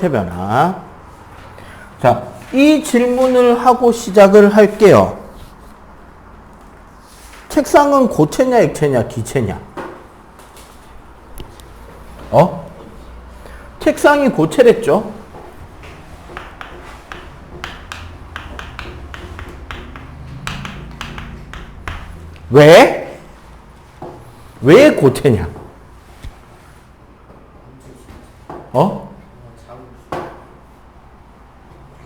상태 변화. 자, 이 질문을 하고 시작을 할게요. 책상은 고체냐, 액체냐, 기체냐? 책상이 고체랬죠? 왜? 왜 고체냐?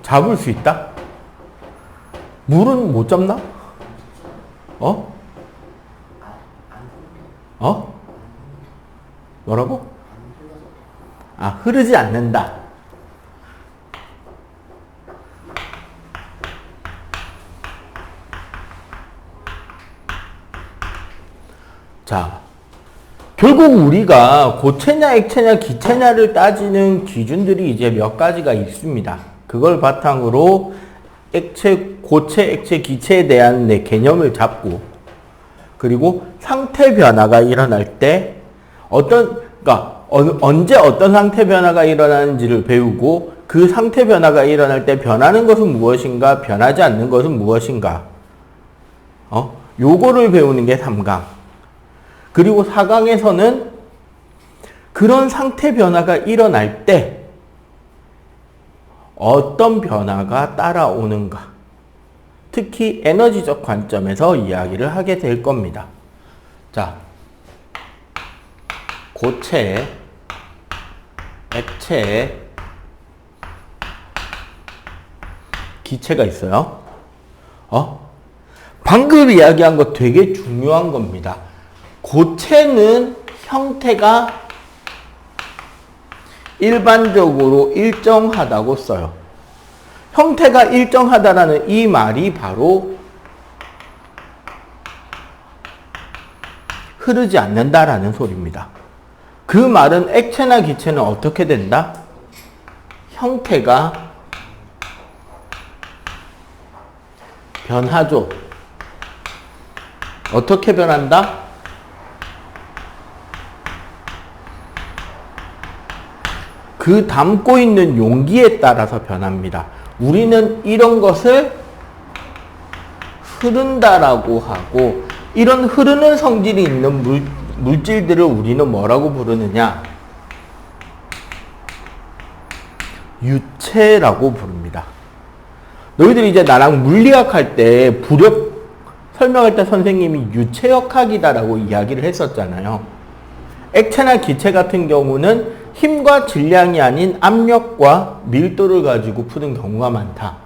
잡을 수 있다? 물은 못 잡나? 뭐라고? 흐르지 않는다. 자, 결국 우리가 고체냐, 액체냐, 기체냐를 따지는 기준들이 이제 몇 가지가 있습니다. 그걸 바탕으로 고체, 액체, 기체에 대한 내 개념을 잡고, 그리고 상태 변화가 일어날 때 언제 어떤 상태 변화가 일어나는지를 배우고, 그 상태 변화가 일어날 때 변하는 것은 무엇인가, 변하지 않는 것은 무엇인가, 요거를 배우는 게 3강. 그리고 4강에서는 그런 상태 변화가 일어날 때 어떤 변화가 따라오는가, 특히 에너지적 관점에서 이야기를 하게 될 겁니다. 자, 고체, 액체, 기체가 있어요. 방금 이야기한 거 되게 중요한 겁니다. 고체는 형태가 일반적으로 일정하다고 써요. 형태가 일정하다라는 이 말이 바로 흐르지 않는다라는 소리입니다. 그 말은 액체나 기체는 어떻게 된다? 형태가 변하죠. 어떻게 변한다? 그 담고 있는 용기에 따라서 변합니다. 우리는 이런 것을 흐른다라고 하고, 이런 흐르는 성질이 있는 물질들을 우리는 뭐라고 부르느냐? 유체라고 부릅니다. 너희들이 이제 나랑 물리학 할 때 부력 설명할 때 선생님이 유체역학이다라고 이야기를 했었잖아요. 액체나 기체 같은 경우는 힘과 질량이 아닌 압력과 밀도를 가지고 푸는 경우가 많다.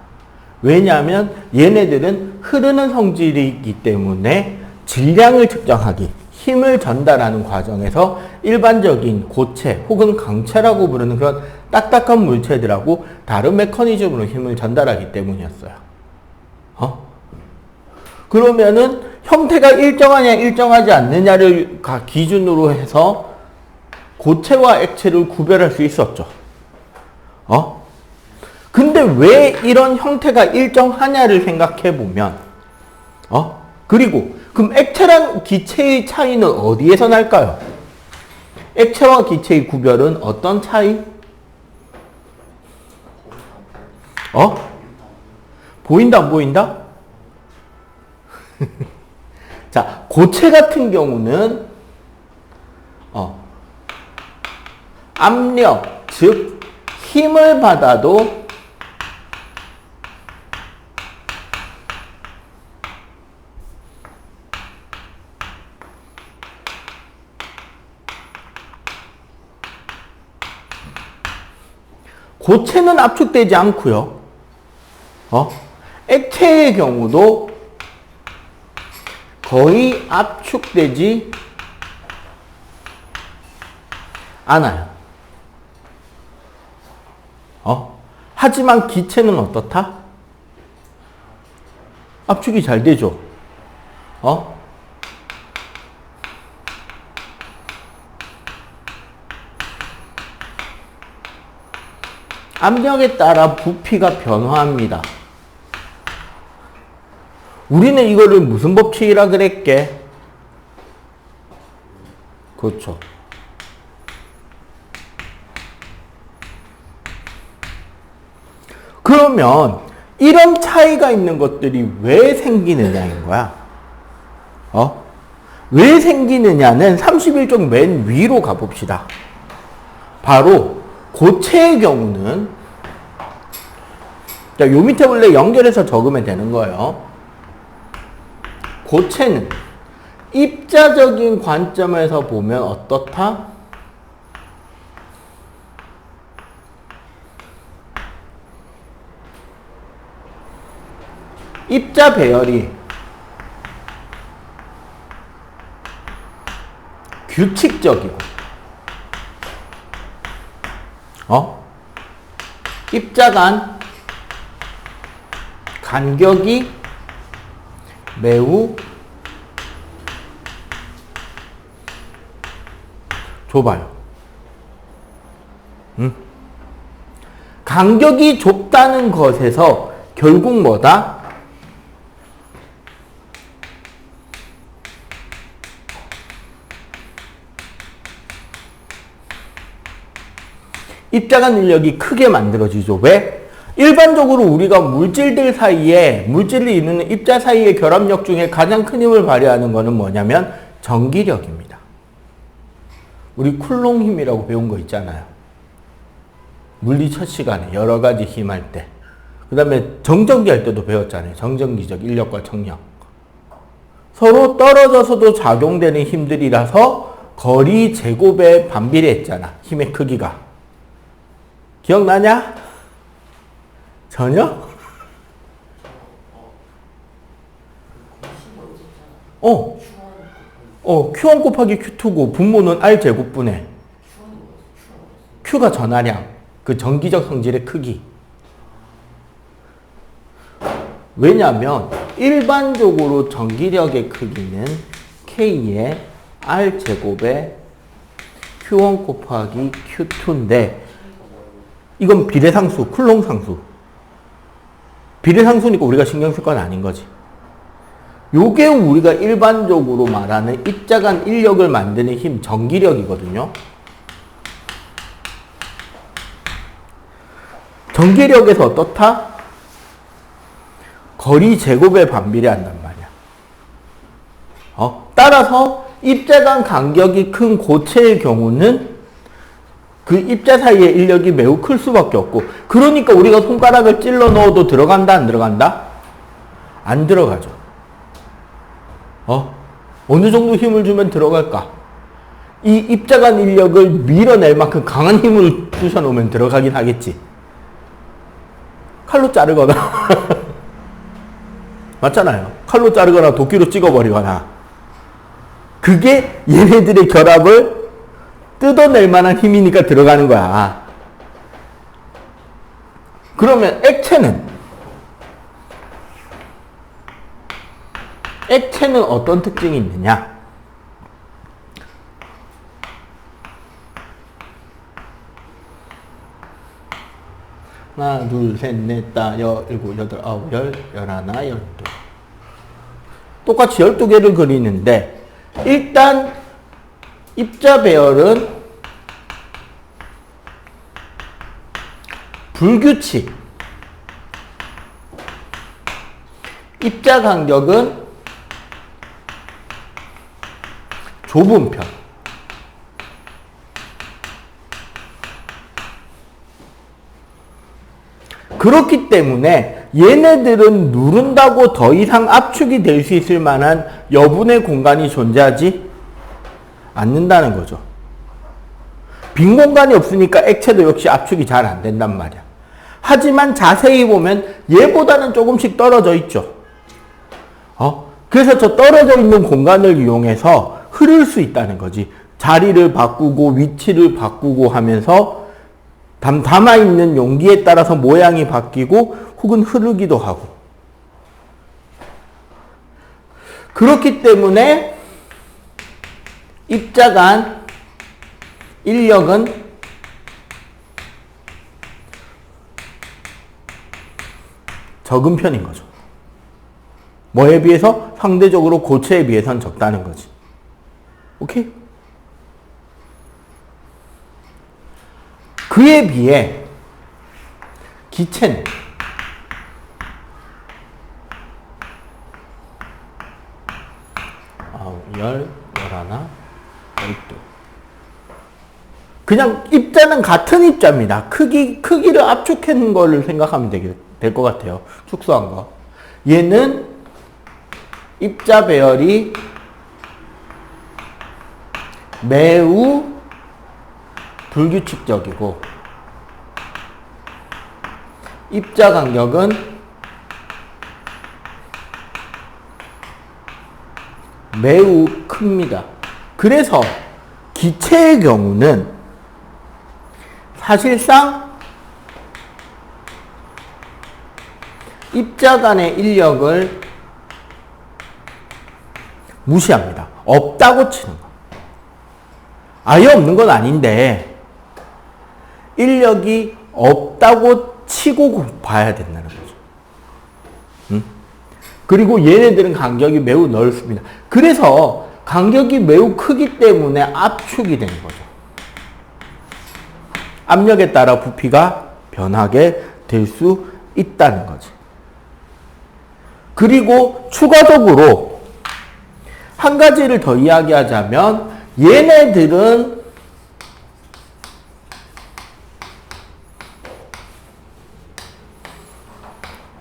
왜냐하면 얘네들은 흐르는 성질이기 때문에 질량을 측정하기, 힘을 전달하는 과정에서 일반적인 고체 혹은 강체라고 부르는 그런 딱딱한 물체들하고 다른 메커니즘으로 힘을 전달하기 때문이었어요. 그러면은 형태가 일정하냐 일정하지 않느냐를 기준으로 해서 고체와 액체를 구별할 수 있었죠. 근데 왜 이런 형태가 일정하냐를 생각해 보면, 그리고 그럼 액체랑 기체의 차이는 어디에서 날까요? 액체와 기체의 구별은 어떤 차이? 보인다, 안 보인다? 자, 고체 같은 경우는 압력, 즉 힘을 받아도 고체는 압축되지 않고요. 액체의 경우도 거의 압축되지 않아요. 하지만 기체는 어떻다? 압축이 잘 되죠. 압력에 따라 부피가 변화합니다. 우리는 이거를 무슨 법칙이라 그랬게? 그렇죠. 그러면 이런 차이가 있는 것들이 왜 생기느냐인 거야. 왜 생기느냐는 31쪽 맨 위로 가봅시다. 바로 고체의 경우는, 자, 요 밑에 원래 연결해서 적으면 되는 거예요. 고체는 입자적인 관점에서 보면 어떻다? 입자 배열이 규칙적이고, 입자 간 간격이 매우 좁아요. 간격이 좁다는 것에서 결국 뭐다? 입자간 인력이 크게 만들어지죠. 왜? 일반적으로 우리가 물질들 사이에, 물질을 이루는 입자 사이의 결합력 중에 가장 큰 힘을 발휘하는 것은 뭐냐면 전기력입니다. 우리 쿨롱 힘이라고 배운 거 있잖아요. 물리 첫 시간에 여러 가지 힘 할 때. 그 다음에 정전기 할 때도 배웠잖아요. 정전기적 인력과 청력. 서로 떨어져서도 작용되는 힘들이라서 거리 제곱에 반비례했잖아. 힘의 크기가. 기억나냐? 전혀? Q1 곱하기 Q2고 분모는 R 제곱분의 Q가 전하량, 그 전기적 성질의 크기. 왜냐하면 일반적으로 전기력의 크기는 K의 R 제곱의 Q1 곱하기 Q2인데 이건 비례상수, 쿨롱 상수. 비례상수니까 우리가 신경 쓸 건 아닌 거지. 요게 우리가 일반적으로 말하는 입자간 인력을 만드는 힘, 전기력이거든요. 전기력에서 어떻다? 거리 제곱에 반비례한단 말이야. 따라서 입자간 간격이 큰 고체의 경우는 그 입자 사이의 인력이 매우 클 수밖에 없고, 그러니까 우리가 손가락을 찔러 넣어도 들어간다, 안 들어간다? 안 들어가죠. 어느 정도 힘을 주면 들어갈까? 이 입자간 인력을 밀어낼 만큼 강한 힘을 주셔놓으면 들어가긴 하겠지. 칼로 자르거나 맞잖아요. 칼로 자르거나 도끼로 찍어버리거나. 그게 얘네들의 결합을 뜯어낼 만한 힘이니까 들어가는 거야. 그러면 액체는 어떤 특징이 있느냐? 하나, 둘, 셋, 넷, 다, 일곱, 여덟, 아홉, 열, 열하나, 열두. 똑같이 12개를 그리는데, 일단 입자 배열은 불규칙, 입자 간격은 좁은 편. 그렇기 때문에 얘네들은 누른다고 더 이상 압축이 될 수 있을 만한 여분의 공간이 존재하지 않는다는 거죠. 빈 공간이 없으니까 액체도 역시 압축이 잘 안 된단 말이야. 하지만 자세히 보면 얘보다는 조금씩 떨어져 있죠. 그래서 저 떨어져 있는 공간을 이용해서 흐를 수 있다는 거지. 자리를 바꾸고 위치를 바꾸고 하면서 담아있는 용기에 따라서 모양이 바뀌고 혹은 흐르기도 하고. 그렇기 때문에 입자간 인력은 적은 편인 거죠. 뭐에 비해서? 상대적으로 고체에 비해서는 적다는 거지. 오케이? 그에 비해 기체는 열하나, 12. 그냥 입자는 같은 입자입니다. 크기를 압축한 거를 생각하면 될 것 같아요. 축소한 거. 얘는 입자 배열이 매우 불규칙적이고 입자 간격은 매우 큽니다. 그래서 기체의 경우는 사실상 입자 간의 인력을 무시합니다. 없다고 치는 거. 아예 없는 건 아닌데 인력이 없다고 치고 봐야 된다는 거죠. 그리고 얘네들은 간격이 매우 넓습니다. 그래서 간격이 매우 크기 때문에 압축이 되는 거죠. 압력에 따라 부피가 변하게 될 수 있다는 거지. 그리고 추가적으로 한 가지를 더 이야기하자면 얘네들은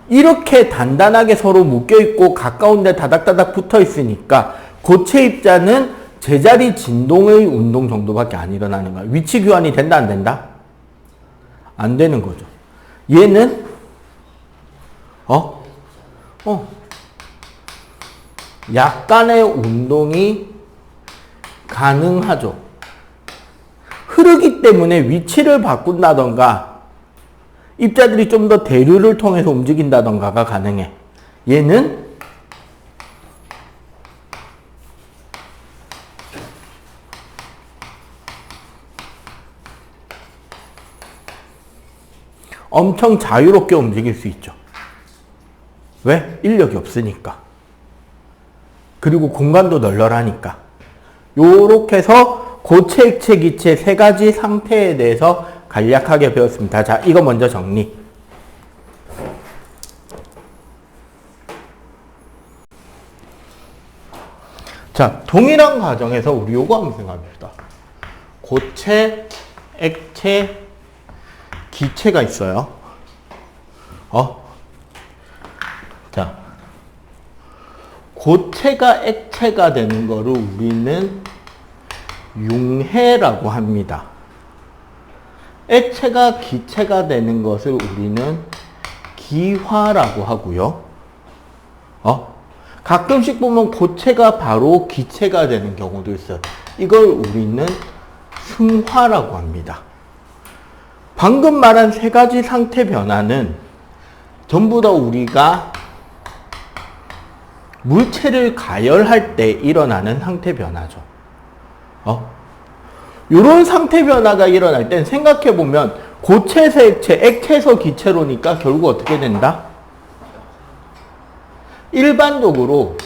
이렇게 단단하게 서로 묶여있고 가까운데 다닥다닥 붙어있으니까 고체 입자는 제자리 진동의 운동 정도밖에 안 일어나는 거야. 위치 교환이 된다 안 된다? 안 되는 거죠. 얘는 약간의 운동이 가능하죠. 흐르기 때문에 위치를 바꾼다던가 입자들이 좀 더 대류를 통해서 움직인다던가가 가능해. 얘는 엄청 자유롭게 움직일 수 있죠. 왜? 인력이 없으니까. 그리고 공간도 널널하니까. 요렇게 해서 고체, 액체, 기체 세 가지 상태에 대해서 간략하게 배웠습니다. 자, 이거 먼저 정리. 자, 동일한 과정에서 우리 요거 한번 생각합시다. 고체, 액체, 기체가 있어요. 자, 고체가 액체가 되는 거를 우리는 융해라고 합니다. 액체가 기체가 되는 것을 우리는 기화라고 하고요. 가끔씩 보면 고체가 바로 기체가 되는 경우도 있어요. 이걸 우리는 승화라고 합니다. 방금 말한 세 가지 상태 변화는 전부 다 우리가 물체를 가열할 때 일어나는 상태 변화죠. 이런 상태 변화가 일어날 땐 생각해보면 고체에서 액체, 액체에서 기체로니까 결국 어떻게 된다? 일반적으로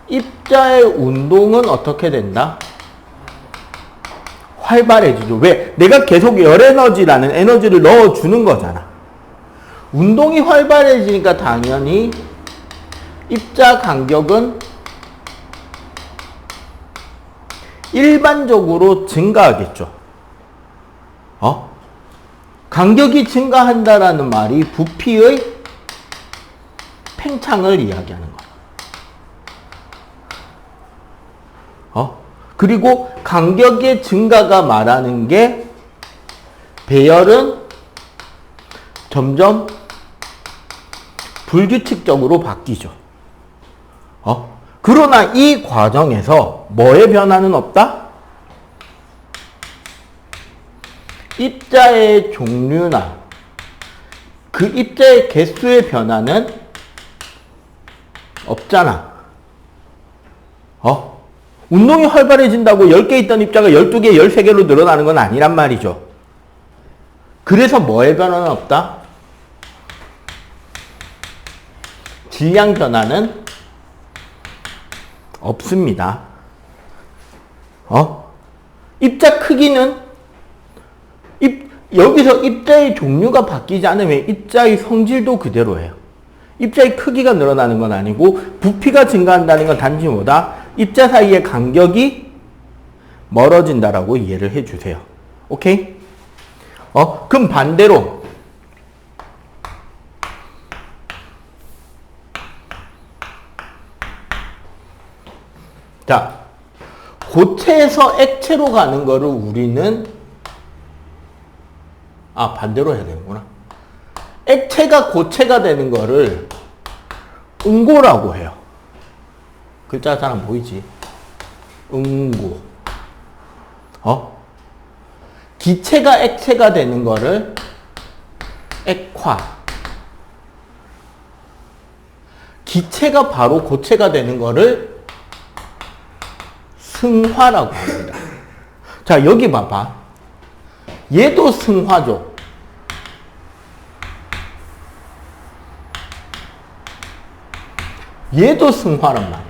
입자의 운동은 어떻게 된다? 활발해지죠. 왜? 내가 계속 열에너지라는 에너지를 넣어주는 거잖아. 운동이 활발해지니까 당연히 입자 간격은 일반적으로 증가하겠죠. 간격이 증가한다라는 말이 부피의 팽창을 이야기하는 거야. 그리고 간격의 증가가 말하는 게 배열은 점점 불규칙적으로 바뀌죠. 그러나 이 과정에서 뭐의 변화는 없다? 입자의 종류나 그 입자의 개수의 변화는 없잖아. 운동이 활발해진다고 10개 있던 입자가 12개, 13개로 늘어나는 건 아니란 말이죠. 그래서 뭐의 변화는 없다? 질량 변화는 없습니다. 입자 크기는 여기서 입자의 종류가 바뀌지 않으면 입자의 성질도 그대로예요. 입자의 크기가 늘어나는 건 아니고 부피가 증가한다는 건 단지 뭐다? 입자 사이의 간격이 멀어진다라고 이해를 해주세요. 오케이? 그럼 반대로 자, 고체에서 액체로 가는 거를 우리는 반대로 해야 되는구나. 액체가 고체가 되는 거를 응고라고 해요. 글자 잘 안 보이지? 응고. 기체가 액체가 되는 거를 액화. 기체가 바로 고체가 되는 거를 승화라고 합니다. 자, 여기 봐봐. 얘도 승화죠. 얘도 승화란 말이야.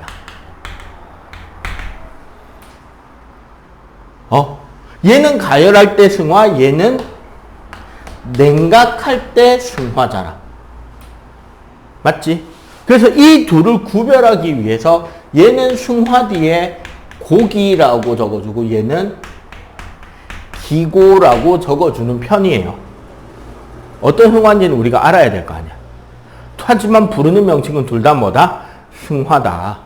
얘는 가열할 때 승화, 얘는 냉각할 때 승화잖아. 맞지? 그래서 이 둘을 구별하기 위해서 얘는 승화 뒤에 고기라고 적어주고 얘는 기고라고 적어주는 편이에요. 어떤 승화인지는 우리가 알아야 될 거 아니야. 하지만 부르는 명칭은 둘 다 뭐다? 승화다.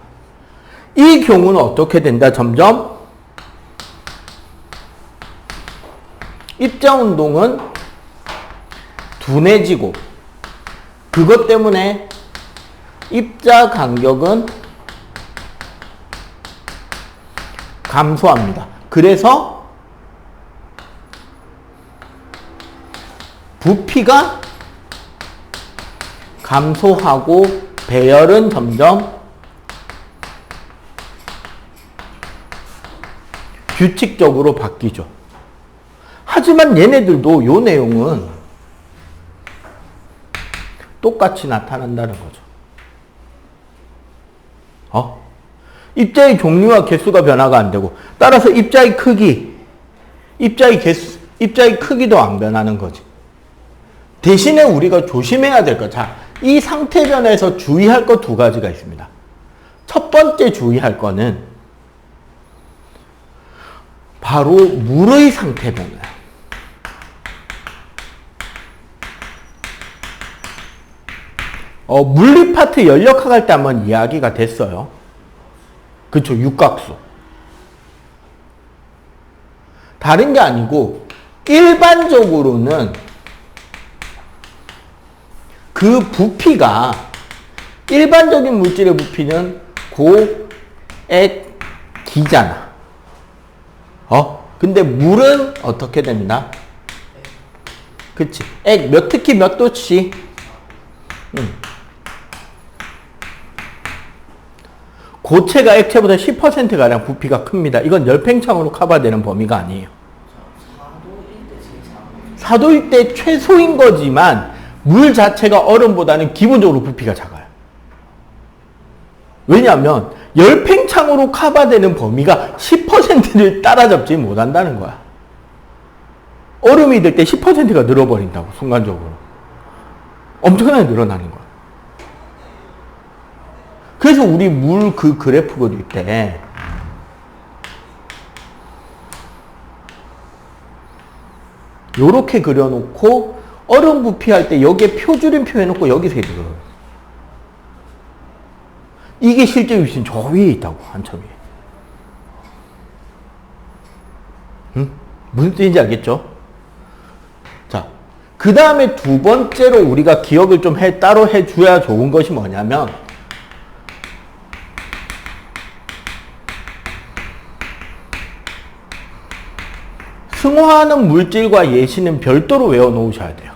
이 경우는 어떻게 된다? 점점 입자 운동은 둔해지고 그것 때문에 입자 간격은 감소합니다. 그래서 부피가 감소하고 배열은 점점 규칙적으로 바뀌죠. 하지만 얘네들도 요 내용은 똑같이 나타난다는 거죠. 입자의 종류와 개수가 변화가 안 되고 따라서 입자의 크기, 입자의 개수, 입자의 크기도 안 변하는 거지. 대신에 우리가 조심해야 될 것. 자, 이 상태 변화에서 주의할 것 두 가지가 있습니다. 첫 번째 주의할 거는 바로 물의 상태 변화야. 물리 파트 연력학할 때 한번 이야기가 됐어요. 그쵸, 육각수. 다른 게 아니고 일반적으로는 그 부피가 일반적인 물질의 부피는 고액기잖아. 근데 물은 어떻게 됩니다? 그치. 특히 몇 도씨? 고체가 액체보다 10%가량 부피가 큽니다. 이건 열팽창으로 커버되는 범위가 아니에요. 4도일 때 최소인 거지만 물 자체가 얼음보다는 기본적으로 부피가 작아요. 왜냐하면 열팽창으로 커버되는 범위가 10%를 따라잡지 못한다는 거야. 얼음이 될 때 10%가 늘어버린다고, 순간적으로. 엄청나게 늘어나는 거야. 그래서 우리 물 그 그래프 그릴 때 요렇게 그려놓고 얼음 부피할 때 여기에 표주름표 해놓고 여기서 해줘요. 이게 실제 위치는 저 위에 있다고, 한참 위에. 무슨 뜻인지 알겠죠? 자, 그 다음에 두 번째로 우리가 기억을 좀 따로 해줘야 좋은 것이 뭐냐면 승화하는 물질과 예시는 별도로 외워놓으셔야 돼요.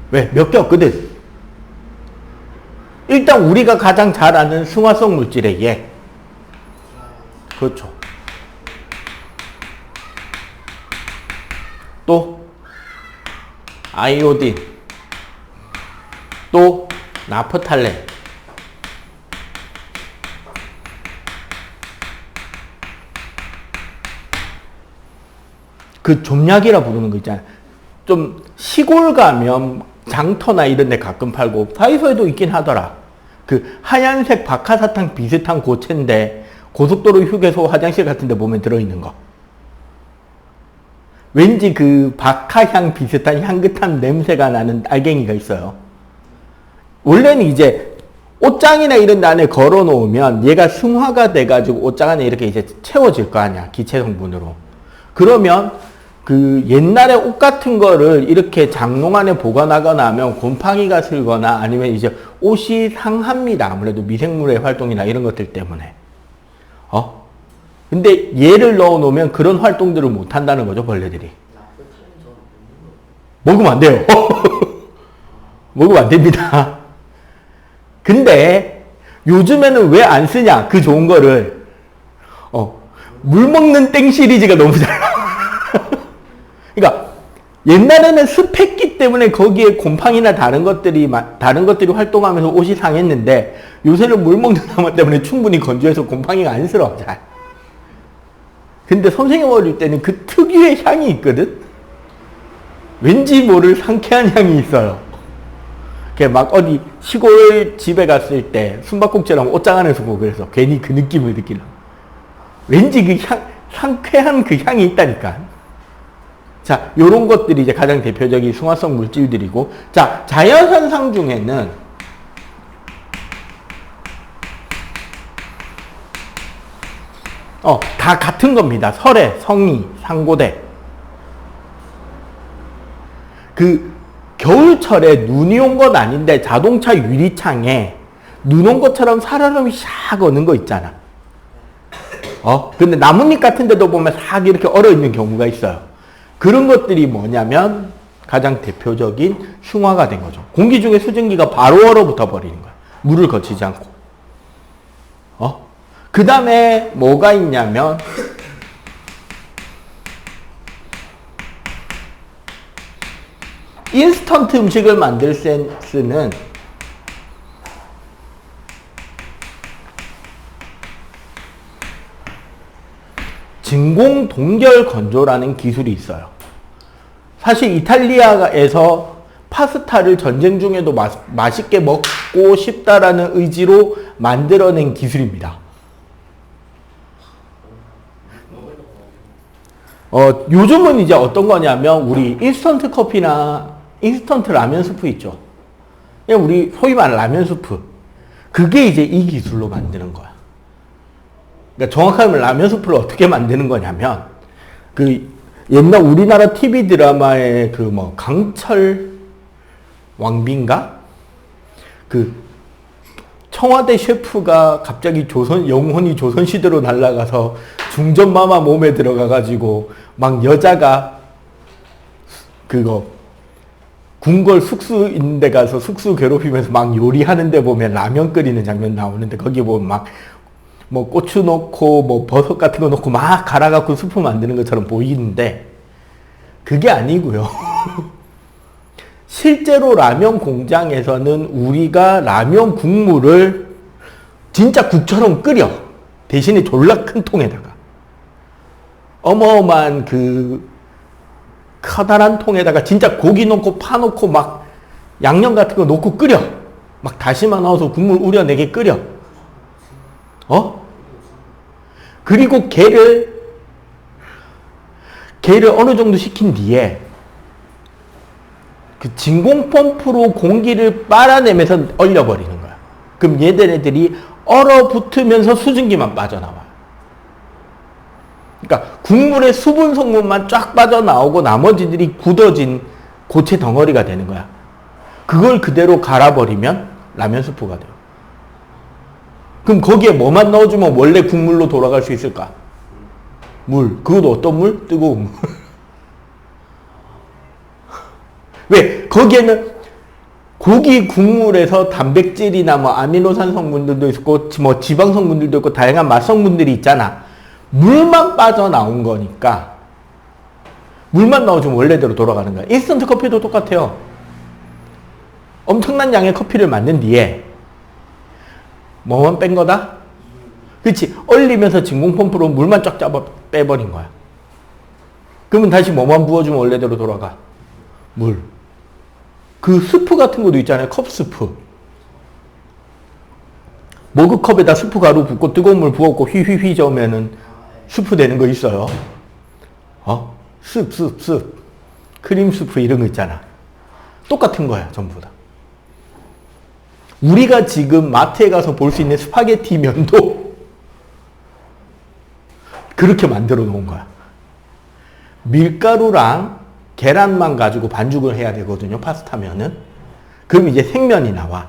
왜? 몇 개 없거든. 일단 우리가 가장 잘 아는 승화성 물질의 예. 그렇죠. 또 아이오딘, 또 나프탈렌. 그 좀약이라 부르는 거 있잖아요. 좀 시골 가면 장터나 이런 데 가끔 팔고 다이소에도 있긴 하더라. 그 하얀색 박하사탕 비슷한 고체인데 고속도로 휴게소 화장실 같은 데 보면 들어있는 거. 왠지 그 박하향 비슷한 향긋한 냄새가 나는 알갱이가 있어요. 원래는 이제 옷장이나 이런 데 안에 걸어 놓으면 얘가 승화가 돼가지고 옷장 안에 이렇게 이제 채워질 거 아니야. 기체 성분으로. 그러면 그 옛날에 옷 같은 거를 이렇게 장롱 안에 보관하거나 하면 곰팡이가 슬거나 아니면 이제 옷이 상합니다. 아무래도 미생물의 활동이나 이런 것들 때문에. 근데 얘를 넣어 놓으면 그런 활동들을 못 한다는 거죠, 벌레들이. 먹으면 안 돼요. 먹으면 안 됩니다. 근데 요즘에는 왜 안 쓰냐? 그 좋은 거를. 물 먹는 땡 시리즈가 너무 잘 나와. 그러니까 옛날에는 습했기 때문에 거기에 곰팡이나 다른 것들이 활동하면서 옷이 상했는데 요새는 물 먹는 나무 때문에 충분히 건조해서 곰팡이가 안 슬어. 잘. 근데 선생님 어릴 때는 그 특유의 향이 있거든? 왠지 모를 상쾌한 향이 있어요. 막 어디 시골 집에 갔을 때 숨바꼭질하면 옷장 안에서 보고 그래서 괜히 그 느낌을 느끼려고. 왠지 그 상쾌한 그 향이 있다니까. 자, 요런 것들이 이제 가장 대표적인 승화성 물질들이고, 자, 자연현상 중에는 다 같은 겁니다. 설해, 성이, 상고대. 그 겨울철에 눈이 온 건 아닌데 자동차 유리창에 눈 온 것처럼 살얼음이 샥 오는 거 있잖아. 근데 나뭇잎 같은 데도 보면 싹 이렇게 얼어 있는 경우가 있어요. 그런 것들이 뭐냐면 가장 대표적인 승화가 된 거죠. 공기 중에 수증기가 바로 얼어붙어 버리는 거야. 물을 거치지 않고. 그 다음에 뭐가 있냐면 인스턴트 음식을 만들 때 쓰는 진공 동결 건조라는 기술이 있어요. 사실 이탈리아에서 파스타를 전쟁 중에도 맛있게 먹고 싶다라는 의지로 만들어낸 기술입니다. 요즘은 이제 어떤 거냐면 우리 인스턴트 커피나 인스턴트 라면 스프 있죠. 그냥 우리 소위 말하는 라면 스프. 그게 이제 이 기술로 만드는 거야. 그러니까 정확하게 말하면 라면 스프를 어떻게 만드는 거냐면 그 옛날 우리나라 TV 드라마의 그 뭐 강철 왕비인가? 그 청와대 셰프가 갑자기 영혼이 조선시대로 날아가서 중전마마 몸에 들어가가지고 막 여자가 그거 궁궐 숙소 있는 데 가서 숙소 괴롭히면서 막 요리하는 데 보면 라면 끓이는 장면 나오는데 거기 보면 막 뭐 고추 넣고 뭐 버섯 같은 거 넣고 막 갈아갖고 스프 만드는 것처럼 보이는데 그게 아니고요. 실제로 라면 공장에서는 우리가 라면 국물을 진짜 국처럼 끓여. 대신에 졸라 큰 통에다가. 어마어마한 그 커다란 통에다가 진짜 고기 넣고 파 넣고 막 양념 같은 거 넣고 끓여. 막 다시마 넣어서 국물 우려내게 끓여. 그리고 걔를 어느 정도 식힌 뒤에 그 진공 펌프로 공기를 빨아내면서 얼려버리는 거야. 그럼 얘들이 얼어붙으면서 수증기만 빠져나와요. 그러니까 국물의 수분 성분만 쫙 빠져나오고 나머지들이 굳어진 고체 덩어리가 되는 거야. 그걸 그대로 갈아버리면 라면 스프가 돼요. 그럼 거기에 뭐만 넣어주면 원래 국물로 돌아갈 수 있을까? 물. 그것도 어떤 물? 뜨거운 물. 왜? 거기에는 고기 국물에서 단백질이나 뭐 아미노산 성분들도 있고 뭐 지방 성분들도 있고 다양한 맛 성분들이 있잖아. 물만 빠져나온 거니까 물만 넣어주면 원래대로 돌아가는 거야. 인스턴트 커피도 똑같아요. 엄청난 양의 커피를 만든 뒤에 뭐만 뺀 거다? 그렇지. 얼리면서 진공 펌프로 물만 쫙 잡아 빼버린 거야. 그러면 다시 뭐만 부어주면 원래대로 돌아가? 물. 그 스프 같은 것도 있잖아요. 컵 스프. 머그컵에다 스프 가루 붓고 뜨거운 물 부었고 휘휘휘 저으면은 스프 되는 거 있어요? 습. 크림 스프 이런 거 있잖아. 똑같은 거야, 전부 다. 우리가 지금 마트에 가서 볼 수 있는 스파게티 면도 그렇게 만들어 놓은 거야. 밀가루랑 계란만 가지고 반죽을 해야 되거든요, 파스타면은. 그럼 이제 생면이 나와.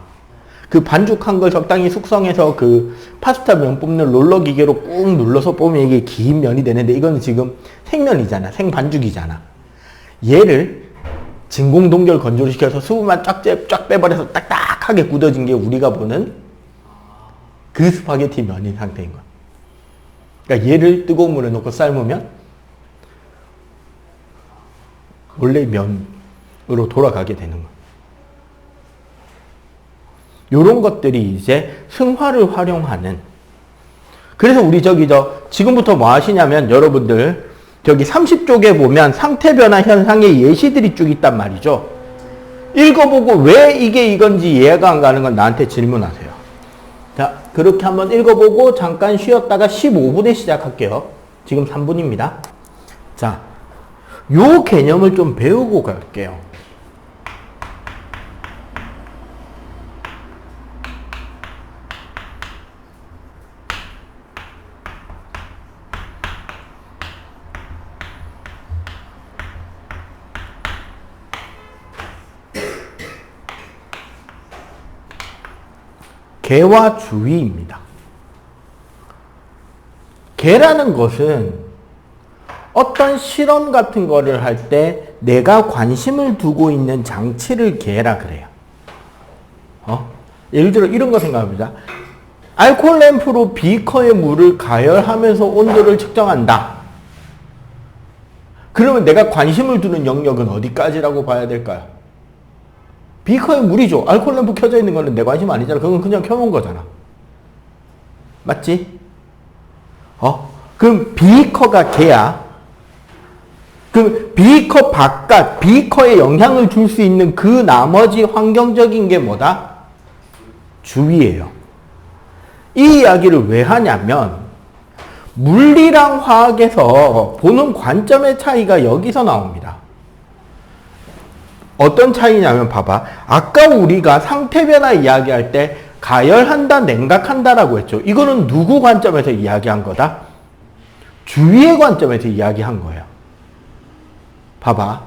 그 반죽한 걸 적당히 숙성해서 그 파스타 면 뽑는 롤러 기계로 꾹 눌러서 뽑으면 이게 긴 면이 되는데 이거는 지금 생면이잖아. 생반죽이잖아. 얘를 진공 동결 건조를 시켜서 수분만 쫙 빼버려서 딱딱하게 굳어진 게 우리가 보는 그 스파게티 면인 상태인 거야. 그러니까 얘를 뜨거운 물에 넣고 삶으면 원래 면으로 돌아가게 되는 거야. 요런 것들이 이제 승화를 활용하는. 그래서 우리 지금부터 뭐 하시냐면 여러분들 저기 30쪽에 보면 상태 변화 현상의 예시들이 쭉 있단 말이죠. 읽어보고 왜 이게 이건지 이해가 안 가는 건 나한테 질문하세요. 자, 그렇게 한번 읽어보고 잠깐 쉬었다가 15분에 시작할게요. 지금 3분입니다. 자, 요 개념을 좀 배우고 갈게요. 개와 주위입니다. 개라는 것은 어떤 실험 같은 거를 할 때 내가 관심을 두고 있는 장치를 개라 그래요. 예를 들어 이런 거 생각합니다. 알코올 램프로 비커의 물을 가열하면서 온도를 측정한다. 그러면 내가 관심을 두는 영역은 어디까지라고 봐야 될까요? 비커에 물이죠. 알코올 램프 켜져 있는 거는 내 관심 아니잖아. 그건 그냥 켜놓은 거잖아. 맞지? 그럼 비커가 개야. 그럼 비커 바깥, 비커에 영향을 줄 수 있는 그 나머지 환경적인 게 뭐다? 주위예요. 이 이야기를 왜 하냐면 물리랑 화학에서 보는 관점의 차이가 여기서 나옵니다. 어떤 차이냐면 봐봐. 아까 우리가 상태 변화 이야기할 때 가열한다, 냉각한다라고 했죠. 이거는 누구 관점에서 이야기한 거다? 주위의 관점에서 이야기한 거예요. 봐봐.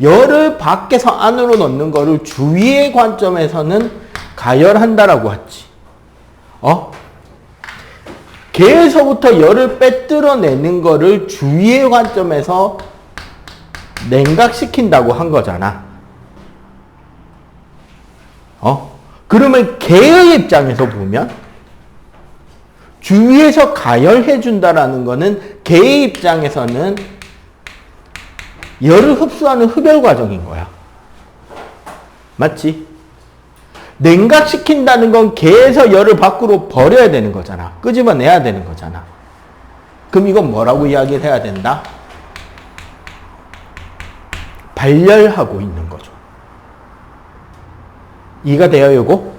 열을 밖에서 안으로 넣는 거를 주위의 관점에서는 가열한다라고 했지. 개에서부터 열을 빼들어내는 거를 주위의 관점에서 냉각시킨다고 한 거잖아. 그러면 개의 입장에서 보면 주위에서 가열해준다라는 거는 개의 입장에서는 열을 흡수하는 흡열 과정인 거야. 맞지? 냉각시킨다는 건 개에서 열을 밖으로 버려야 되는 거잖아. 끄집어내야 되는 거잖아. 그럼 이건 뭐라고 이야기를 해야 된다? 발열하고 있는 거죠. 이해가 돼요, 요거?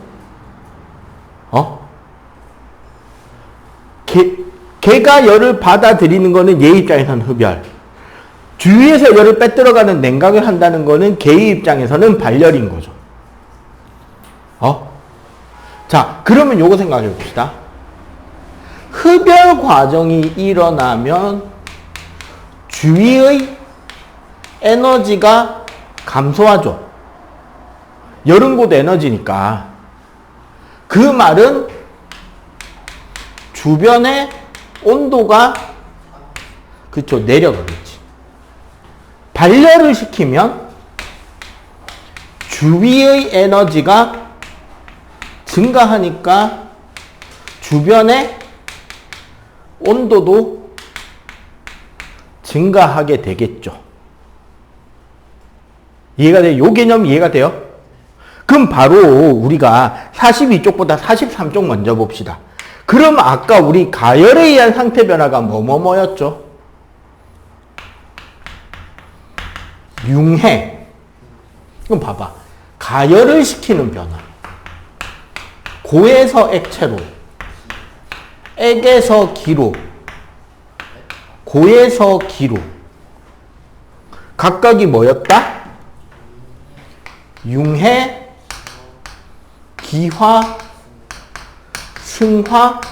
개가 열을 받아들이는 거는 얘 입장에서는 흡열. 주위에서 열을 빼들어가는 냉각을 한다는 거는 개의 입장에서는 발열인 거죠. 자, 그러면 요거 생각해 봅시다. 흡열 과정이 일어나면 주위의 에너지가 감소하죠. 열은 곧 에너지니까. 그 말은 주변의 온도가 그쵸 내려가겠지. 발열을 시키면 주위의 에너지가 증가하니까 주변의 온도도 증가하게 되겠죠. 이해가 돼요? 요 개념 이해가 돼요? 그럼 바로 우리가 42쪽보다 43쪽 먼저 봅시다. 그럼 아까 우리 가열에 의한 상태 변화가 뭐였죠? 융해. 그럼 봐봐. 가열을 시키는 변화. 고에서 액체로, 액에서 기로, 고에서 기로. 각각이 뭐였다? 융해, 기화, 승화가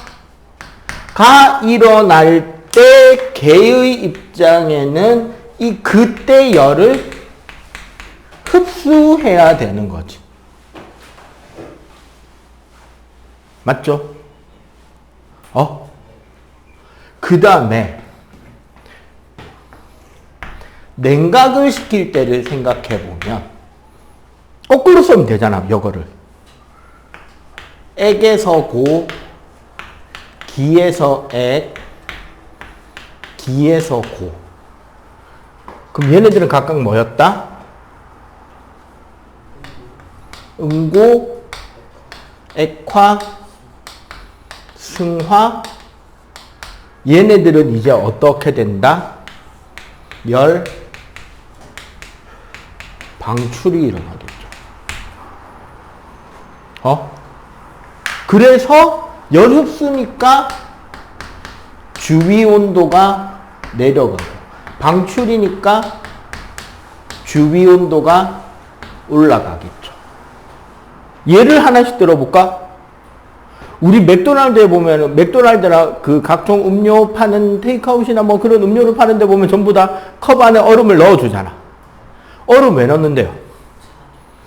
일어날 때 개의 입장에는 이 그때 열을 흡수해야 되는 거지. 맞죠? 그 다음에 냉각을 시킬 때를 생각해 보면 거꾸로 쓰면 되잖아, 이거를. 액에서 고, 기에서 액, 기에서 고. 그럼 얘네들은 각각 뭐였다? 음고, 액화, 승화. 얘네들은 이제 어떻게 된다? 열 방출이 일어나겠죠. 그래서 열 흡수니까 주위 온도가 내려가고, 방출이니까 주위 온도가 올라가겠죠. 예를 하나씩 들어볼까? 우리 맥도날드에 보면, 맥도날드나 그 각종 음료 파는 테이크아웃이나 뭐 그런 음료를 파는 데 보면 전부 다 컵 안에 얼음을 넣어주잖아. 얼음 왜 넣는데요?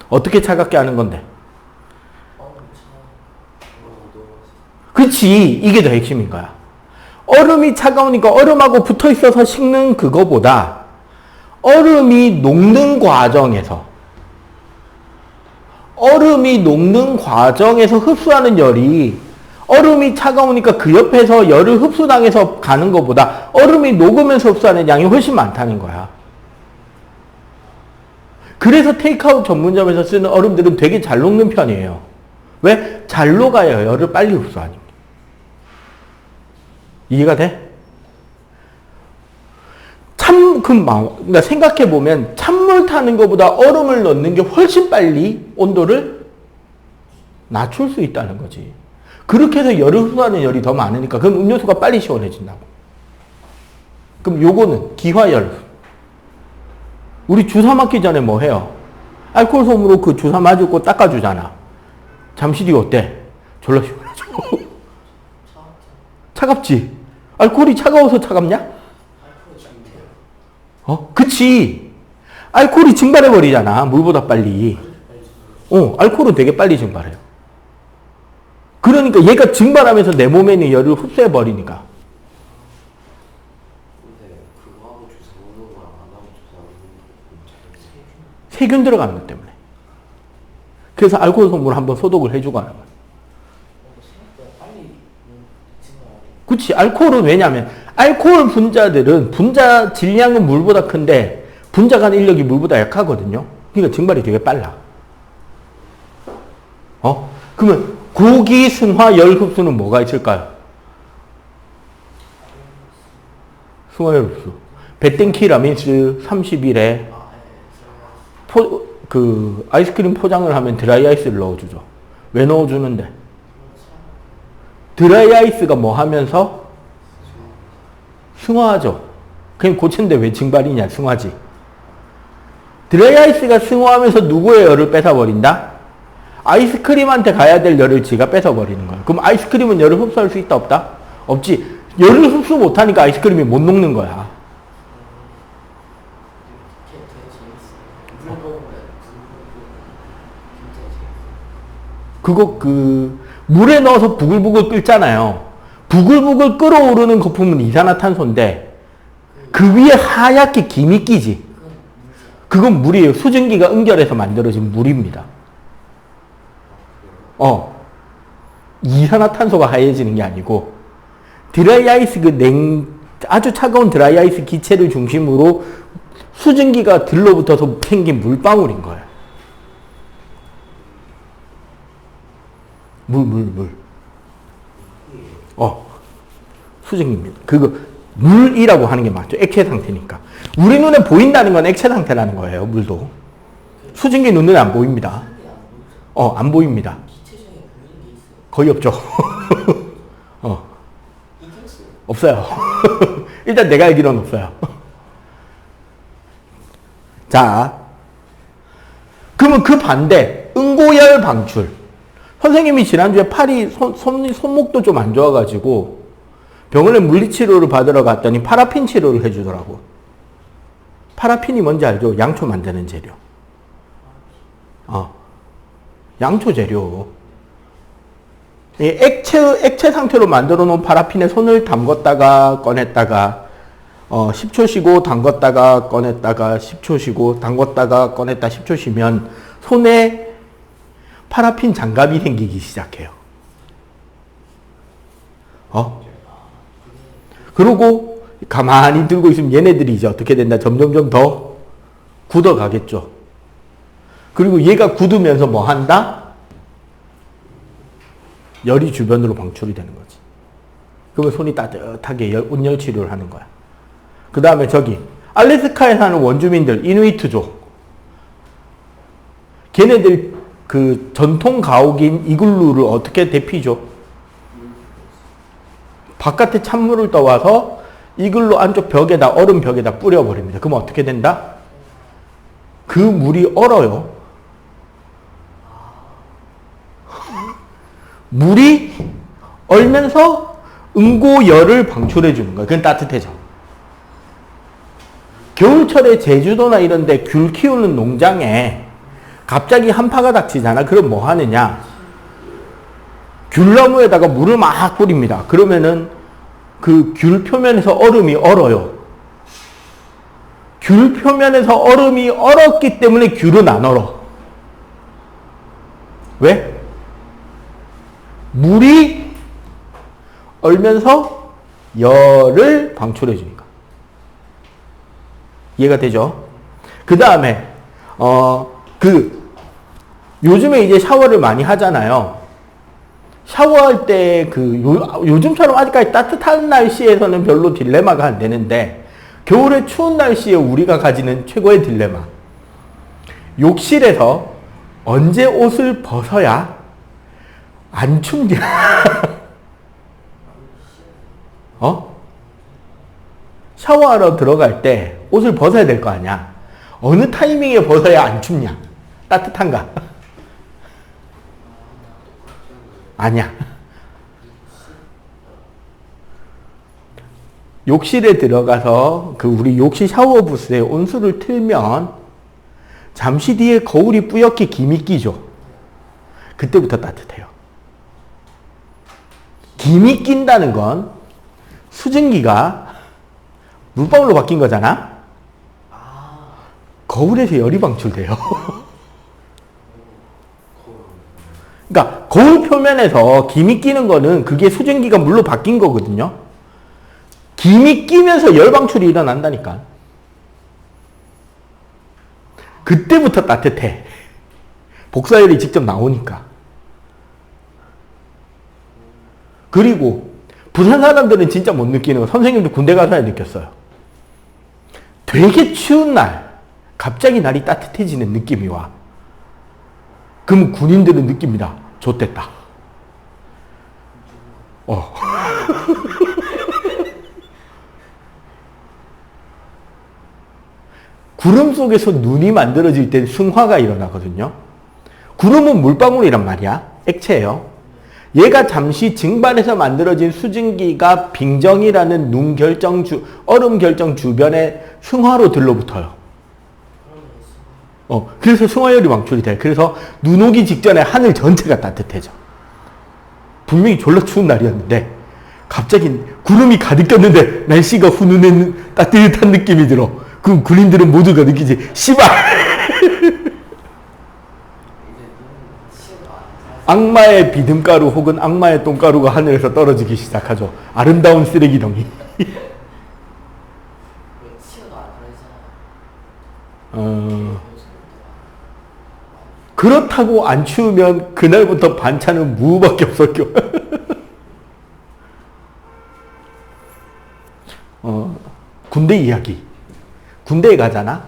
어떻게 차갑게 하는 건데? 그치, 이게 더 핵심인 거야. 얼음이 차가우니까 얼음하고 붙어 있어서 식는 그거보다 얼음이 녹는 과정에서 흡수하는 열이 얼음이 차가우니까 그 옆에서 열을 흡수당해서 가는 것보다 얼음이 녹으면서 흡수하는 양이 훨씬 많다는 거야. 그래서 테이크아웃 전문점에서 쓰는 얼음들은 되게 잘 녹는 편이에요. 왜? 잘 녹아요. 열을 빨리 흡수하니까. 이해가 돼? 그러니까 생각해보면 찬물 타는 것보다 얼음을 넣는 게 훨씬 빨리 온도를 낮출 수 있다는 거지. 그렇게 해서 열을 흡수하는 열이 더 많으니까 그럼 음료수가 빨리 시원해진다고. 그럼 요거는 기화열. 우리 주사 맞기 전에 뭐 해요? 알코올 솜으로 그 주사 맞고 닦아주잖아. 잠시 뒤 어때? 졸라 시원하죠. 차갑지? 알코올이 차가워서 차갑냐? 그치. 알코올이 증발해버리잖아. 물보다 빨리. 알코올은 되게 빨리 증발해요. 그러니까 얘가 증발하면서 내 몸에 있는 열을 흡수해버리니까. 세균 들어가는 것 때문에. 그래서 알코올 솜으로 한번 소독을 해주고 하는 거야. 그치. 알코올은 왜냐면 알코올 분자들은 분자 질량은 물보다 큰데 분자 간 인력이 물보다 약하거든요. 그러니까 증발이 되게 빨라. 그러면 고기 승화 열 흡수는 뭐가 있을까요? 승화 열 흡수. 베텐키라민스 31에 아이스크림 포장을 하면 드라이 아이스를 넣어주죠. 왜 넣어주는데? 드라이 아이스가 뭐 하면서? 승화하죠. 그냥 고체인데 왜 증발이냐? 승화지. 드라이 아이스가 승화하면서 누구의 열을 뺏어버린다? 아이스크림한테 가야 될 열을 지가 뺏어버리는 거야. 그럼 아이스크림은 열을 흡수할 수 있다 없다? 없지. 열을 흡수 못하니까 아이스크림이 못 녹는 거야. 그거 물에 넣어서 부글부글 끓잖아요. 부글부글 끓어오르는 거품은 이산화탄소인데 그 위에 하얗게 김이 끼지. 그건 물이에요. 수증기가 응결해서 만들어진 물입니다. 이산화탄소가 하얘지는 게 아니고 드라이 아이스 아주 차가운 드라이 아이스 기체를 중심으로 수증기가 들러붙어서 생긴 물방울인 거예요. 물. 수증기입니다. 그거 물이라고 하는 게 맞죠. 액체 상태니까. 우리 눈에 보인다는 건 액체 상태라는 거예요. 물도. 수증기 눈에 안 보입니다. 안 보입니다. 거의 없죠. 없어요. 일단 내가 알기로는 없어요. 자, 그러면 그 반대, 응고열 방출. 선생님이 지난주에 팔이, 손목도 좀 안 좋아가지고 병원에 물리치료를 받으러 갔더니 파라핀 치료를 해주더라고. 파라핀이 뭔지 알죠? 양초 만드는 재료. 양초 재료. 액체 상태로 만들어 놓은 파라핀에 손을 담궜다가 꺼냈다가 10초 쉬고 담궜다가 꺼냈다가 10초 쉬고 담궜다가 꺼냈다 10초 쉬면 손에 파라핀 장갑이 생기기 시작해요. 그러고 가만히 들고 있으면 얘네들이 이제 어떻게 된다? 점점점 더 굳어가겠죠. 그리고 얘가 굳으면서 뭐 한다? 열이 주변으로 방출이 되는 거지. 그러면 손이 따뜻하게 온열 치료를 하는 거야. 그 다음에 저기 알래스카에 사는 원주민들, 이누이트족. 걔네들 그 전통 가옥인 이글루를 어떻게 데피죠? 바깥에 찬물을 떠와서 이글루 안쪽 벽에다, 얼음 벽에다 뿌려버립니다. 그러면 어떻게 된다? 그 물이 얼어요. 물이 얼면서 응고열을 방출해 주는 거예요. 그건 따뜻해져. 겨울철에 제주도나 이런 데 귤 키우는 농장에 갑자기 한파가 닥치잖아. 그럼 뭐 하느냐? 귤나무에다가 물을 막 뿌립니다. 그러면은 그 귤 표면에서 얼음이 얼어요. 귤 표면에서 얼음이 얼었기 때문에 귤은 안 얼어. 왜? 물이 얼면서 열을 방출해 주니까. 이해가 되죠? 그 다음에 요즘에 이제 샤워를 많이 하잖아요. 샤워할 때 요즘처럼 아직까지 따뜻한 날씨에서는 별로 딜레마가 안 되는데 겨울에 추운 날씨에 우리가 가지는 최고의 딜레마. 욕실에서 언제 옷을 벗어야 안 춥냐? 샤워하러 들어갈 때 옷을 벗어야 될 거 아니야? 어느 타이밍에 벗어야 안 춥냐? 따뜻한가? 아니야. 욕실에 들어가서 우리 욕실 샤워 부스에 온수를 틀면 잠시 뒤에 거울이 뿌옇게 김이 끼죠. 그때부터 따뜻해요. 김이 낀다는 건 수증기가 물방울로 바뀐 거잖아? 거울에서 열이 방출돼요. 그러니까 거울 표면에서 김이 끼는 거는 그게 수증기가 물로 바뀐 거거든요. 김이 끼면서 열 방출이 일어난다니까. 그때부터 따뜻해. 복사열이 직접 나오니까. 그리고 부산 사람들은 진짜 못 느끼는 거, 선생님도 군대 가서야 느꼈어요. 되게 추운 날 갑자기 날이 따뜻해지는 느낌이 와. 그럼 군인들은 느낍니다. 좆됐다. 구름 속에서 눈이 만들어질 때 승화가 일어나거든요. 구름은 물방울이란 말이야. 액체예요. 얘가 잠시 증발해서 만들어진 수증기가 빙정이라는 얼음 결정 주변에 승화로 들러붙어요. 그래서 승화열이 방출이 돼. 그래서 눈 오기 직전에 하늘 전체가 따뜻해져. 분명히 졸라 추운 날이었는데 갑자기 구름이 가득 꼈는데 날씨가 훈훈한 따뜻한 느낌이 들어. 그럼 군인들은 모두가 느끼지. 씨발! 악마의 비듬가루 혹은 악마의 똥가루가 하늘에서 떨어지기 시작하죠. 아름다운 쓰레기덩이. 그렇다고 안 추우면 그날부터 반찬은 무밖에 없었죠. 군대 이야기. 군대에 가잖아?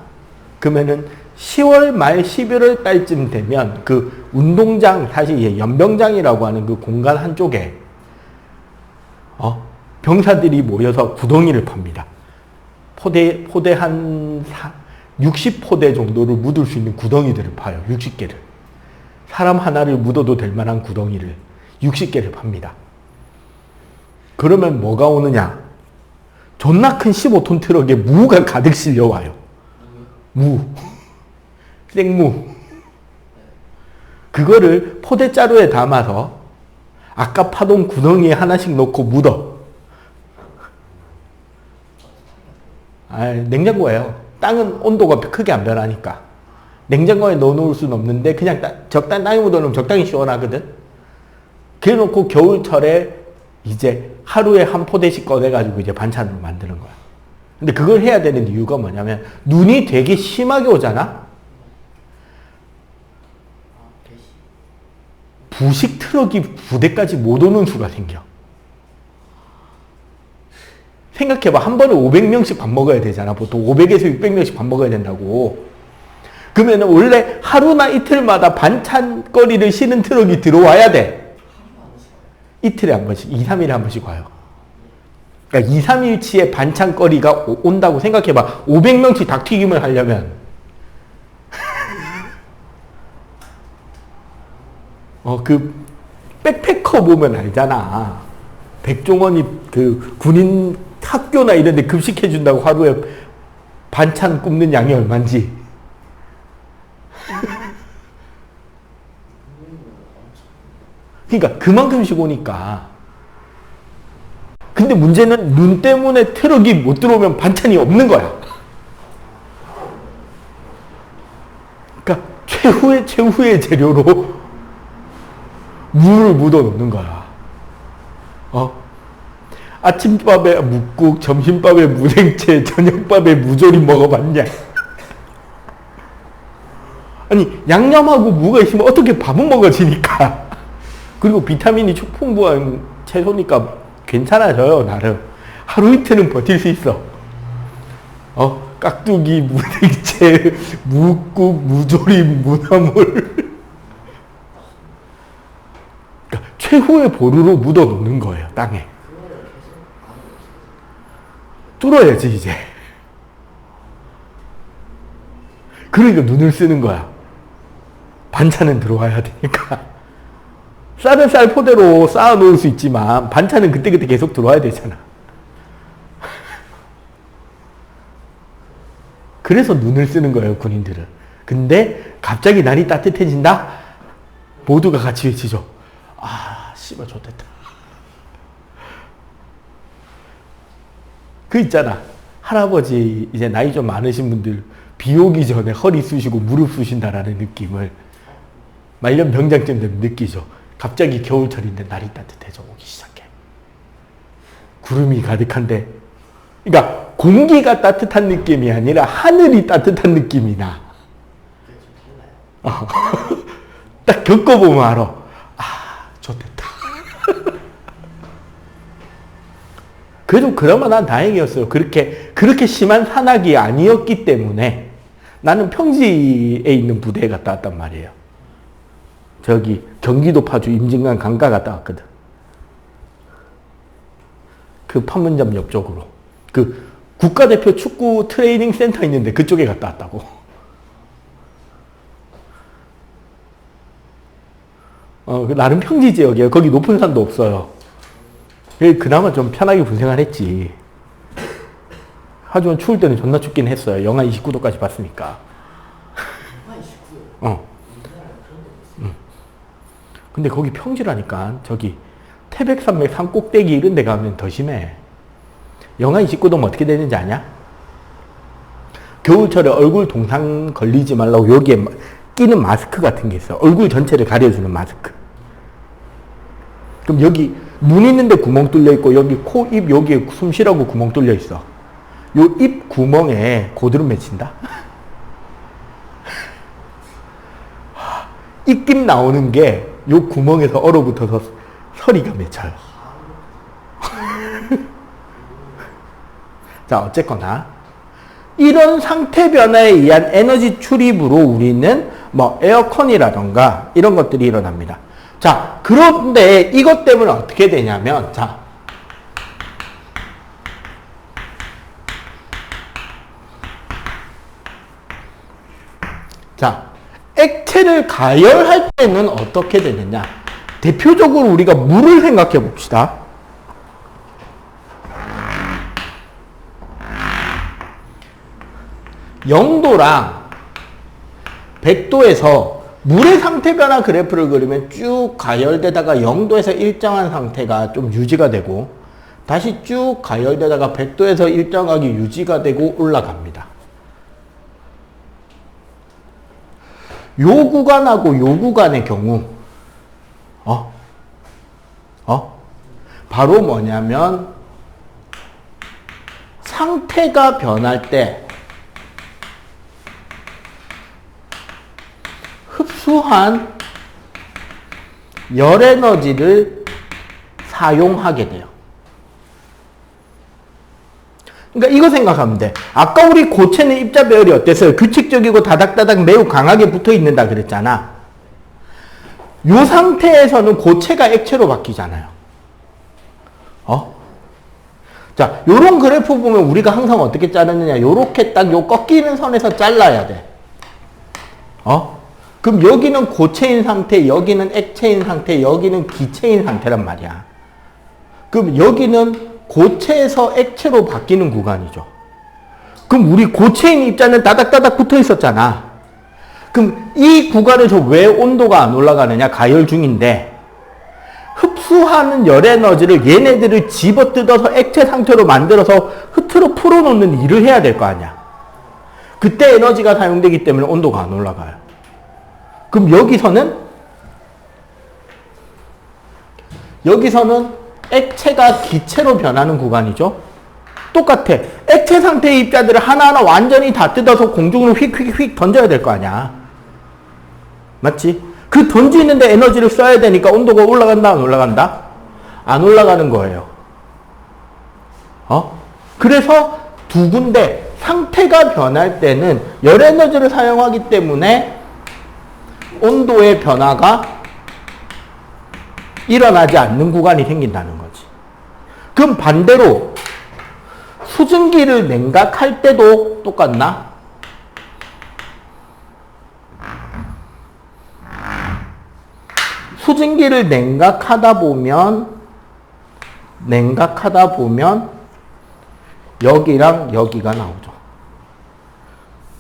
그러면은 10월 말 11월 달쯤 되면 그 운동장, 사실 연병장이라고 하는 그 공간 한쪽에 병사들이 모여서 구덩이를 팝니다. 포대 한 60포대 정도를 묻을 수 있는 구덩이들을 파요. 60개를. 사람 하나를 묻어도 될 만한 구덩이를 60개를 팝니다. 그러면 뭐가 오느냐? 존나 큰 15톤 트럭에 무가 가득 실려와요. 무. 생무. 그거를 포대자루에 담아서 아까 파던 구덩이에 하나씩 넣고 묻어. 냉장고예요. 땅은 온도가 크게 안 변하니까. 냉장고에 넣어놓을 수는 없는데 그냥 적당히 땅에 묻어놓으면 적당히 시원하거든. 그래 놓고 겨울철에 이제 하루에 한 포대씩 꺼내가지고 이제 반찬으로 만드는 거야. 근데 그걸 해야 되는 이유가 뭐냐면 눈이 되게 심하게 오잖아? 부식 트럭이 부대까지 못 오는 수가 생겨. 생각해봐. 한 번에 500명씩 밥 먹어야 되잖아. 보통 500에서 600명씩 밥 먹어야 된다고. 그러면 원래 하루나 이틀마다 반찬거리를 실은 트럭이 들어와야 돼. 이틀에 한 번씩, 2, 3일에 한 번씩 와요. 그러니까 2, 3일치의 반찬거리가 온다고 생각해봐. 500명씩 닭튀김을 하려면. 그 백패커 보면 알잖아. 백종원이 그 군인 학교나 이런 데 급식해준다고 하루에 반찬 굽는 양이 얼만지. 그러니까 그만큼씩 오니까. 근데 문제는 눈 때문에 트럭이 못 들어오면 반찬이 없는 거야. 그러니까 최후의 재료로 무를 묻어 놓는 거야. 아침밥에 묵국, 점심밥에 무생채, 저녁밥에 무조림 먹어봤냐? 아니, 양념하고 무가 있으면 어떻게 밥은 먹어지니까. 그리고 비타민이 풍부한 채소니까 괜찮아져요, 나름. 하루 이틀은 버틸 수 있어. 깍두기, 무생채, 묵국, 무조림, 무나물. 그러니까 최후의 보루로 묻어 놓는 거예요, 땅에. 뚫어야지, 이제. 그러니까 눈을 쓰는 거야. 반찬은 들어와야 되니까. 쌀은 쌀 포대로 쌓아 놓을 수 있지만 반찬은 그때그때 계속 들어와야 되잖아. 그래서 눈을 쓰는 거예요, 군인들은. 근데 갑자기 날이 따뜻해진다? 모두가 같이 외치죠. 씨발 좋겠다. 그 있잖아. 할아버지 이제 나이 좀 많으신 분들 비 오기 전에 허리 쑤시고 무릎 쑤신다라는 느낌을 말년병장쯤 되면 느끼죠. 갑자기 겨울철인데 날이 따뜻해져 오기 시작해. 구름이 가득한데, 그러니까 공기가 따뜻한 느낌이 아니라 하늘이 따뜻한 느낌이 나. 딱 겪어보면 알아. 좋겠다. 그래도 그나마 난 다행이었어요. 그렇게 심한 산악이 아니었기 때문에 나는 평지에 있는 부대에 갔다 왔단 말이에요. 저기 경기도 파주 임진강 강가 갔다 왔거든. 그 판문점 옆쪽으로. 그 국가대표 축구 트레이닝 센터 있는데 그쪽에 갔다 왔다고. 나름 평지 지역이에요. 거기 높은 산도 없어요. 그나마 좀 편하게 군생활 했지. 하지만 추울 때는 존나 춥긴 했어요. 영하 29도까지 봤으니까. 근데 거기 평지라니까. 저기 태백산맥 산 꼭대기 이런 데 가면 더 심해. 영하 29도면 어떻게 되는지 아냐? 겨울철에 얼굴 동상 걸리지 말라고 여기에 끼는 마스크 같은 게 있어. 얼굴 전체를 가려주는 마스크. 그럼 여기 눈 있는데 구멍 뚫려 있고 여기 코, 입 여기에 숨 쉬라고 구멍 뚫려 있어. 요 입 구멍에 고드름 맺힌다. 입김 나오는 게 요 구멍에서 얼어붙어서 서리가 맺혀요. 자, 어쨌거나 이런 상태 변화에 의한 에너지 출입으로 우리는 뭐 에어컨이라던가 이런 것들이 일어납니다. 자, 그런데 이것 때문에 어떻게 되냐면, 자, 액체를 가열할 때는 어떻게 되느냐? 대표적으로 우리가 물을 생각해 봅시다. (0도랑) (100도에서) 물의 상태 변화 그래프를 그리면 쭉 가열되다가 0도에서 일정한 상태가 좀 유지가 되고, 다시 쭉 가열되다가 100도에서 일정하게 유지가 되고 올라갑니다. 요 구간하고 요 구간의 경우 바로 뭐냐면 상태가 변할 때 흡수한 열 에너지를 사용하게 돼요. 그러니까 이거 생각하면 돼. 아까 우리 고체는 입자 배열이 어땠어요? 규칙적이고 다닥다닥 매우 강하게 붙어 있는다 그랬잖아. 이 상태에서는 고체가 액체로 바뀌잖아요. 자, 요런 그래프 보면 우리가 항상 어떻게 자르느냐. 요렇게 딱 요 꺾이는 선에서 잘라야 돼. 그럼 여기는 고체인 상태, 여기는 액체인 상태, 여기는 기체인 상태란 말이야. 그럼 여기는 고체에서 액체로 바뀌는 구간이죠. 그럼 우리 고체인 입자는 따닥따닥 붙어 있었잖아. 그럼 이 구간에서 왜 온도가 안 올라가느냐? 가열 중인데 흡수하는 열 에너지를 얘네들을 집어뜯어서 액체 상태로 만들어서 흐트러 풀어놓는 일을 해야 될 거 아니야. 그때 에너지가 사용되기 때문에 온도가 안 올라가요. 그럼 여기서는 액체가 기체로 변하는 구간이죠. 똑같아. 액체 상태의 입자들을 하나하나 완전히 다 뜯어서 공중으로 휙휙휙 던져야 될 거 아니야. 맞지? 그 던지는데 에너지를 써야 되니까 온도가 올라간다, 안 올라간다? 안 올라가는 거예요. 그래서 두 군데 상태가 변할 때는 열 에너지를 사용하기 때문에 온도의 변화가 일어나지 않는 구간이 생긴다는 거지. 그럼 반대로 수증기를 냉각할 때도 똑같나? 수증기를 냉각하다 보면 여기랑 여기가 나오죠.